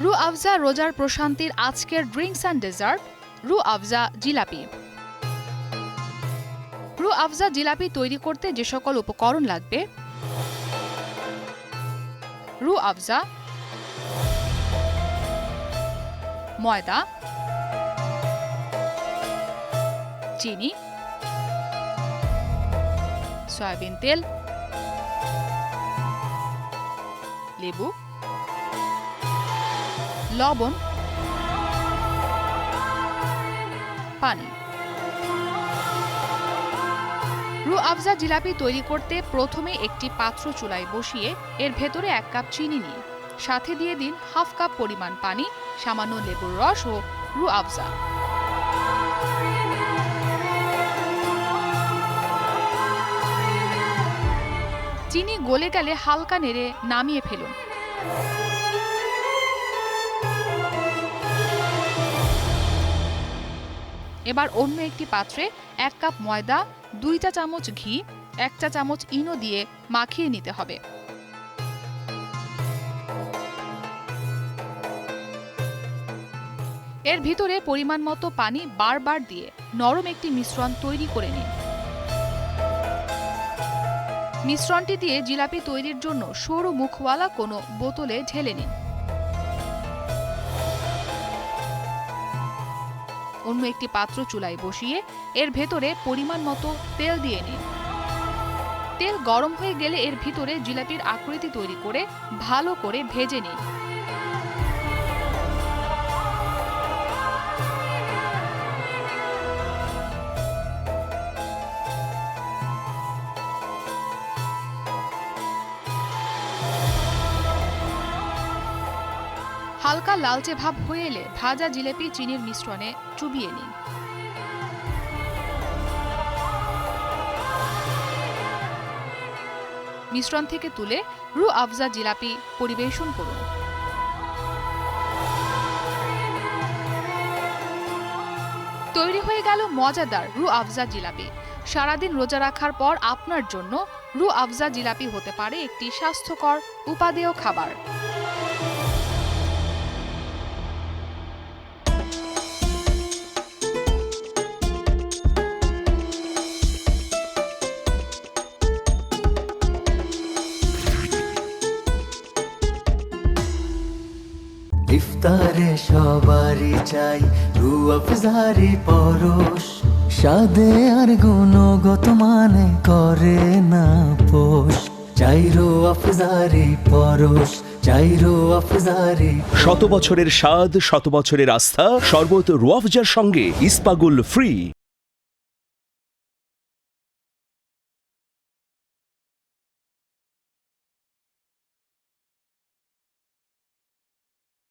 রু আফজা রোজার প্রশান্তির আজকের ড্রিঙ্কস অ্যান্ড ডেজার্ট রু আফজা জিলাপি। রু আফজা জিলাপি তৈরি করতে যে সকল উপকরণ লাগবে: রু আফজা, ময়দা, চিনি, সয়াবিন তেল, লেবু, লবণ, পানি। রু আফজা জিলাপি তৈরি করতে প্রথমে একটি পাত্র চুলায় বসিয়ে এর ভেতরে 1 কাপ চিনি নিন। সাথে দিয়ে দিন হাফ কাপ পরিমাণ পানি, সামান্য লেবুর রস ও রু আফজা। চিনি গলে গেলে হালকা নেড়ে নামিয়ে ফেলুন। এবার অন্য একটি পাত্রে 1 কাপ ময়দা, 2 চা চামচ ঘি, 1 চা চামচ ইনো দিয়ে মাখিয়ে নিতে হবে। এর ভিতরে পরিমাণ মতো পানি বারবার দিয়ে নরম একটি মিশ্রণ তৈরি করে নিন। মিশ্রণটি দিয়ে জিলাপি তৈরির জন্য সরু মুখওয়ালা কোনো বোতলে ঢেলে নিন। অন্য একটি পাত্র চুলায় বসিয়ে এর ভেতরে পরিমাণ মতো তেল দিয়ে নিন। তেল গরম হয়ে গেলে এর ভিতরে জিলাপির আকৃতি তৈরি করে ভালো করে ভেজে নিন। হালকা লালচে ভাব হয়ে এলে ভাজা জিলাপি চিনির মিশ্রণে চুবিয়ে নিন। মিশ্রণ থেকে তুলে রু আফজা জিলাপি পরিবেশন করুন। তৈরি হয়ে গেল মজাদার রু আফজা জিলাপি। সারাদিন রোজা রাখার পর আপনার জন্য রু আফজা জিলাপি হতে পারে একটি স্বাস্থ্যকর উপাদেয় খাবার। ইফতারে সবারই চাই রু আফজারি পরশ, স্বাদে আর গুণগত মানে করে না পোষ। চাই রু আফজারি পরশ, চাই রু আফজারি। 100 বছরের স্বাদ, 100 বছরের আস্থা, শরবত রু আফজার সঙ্গে ইস্পাগুল ফ্রি।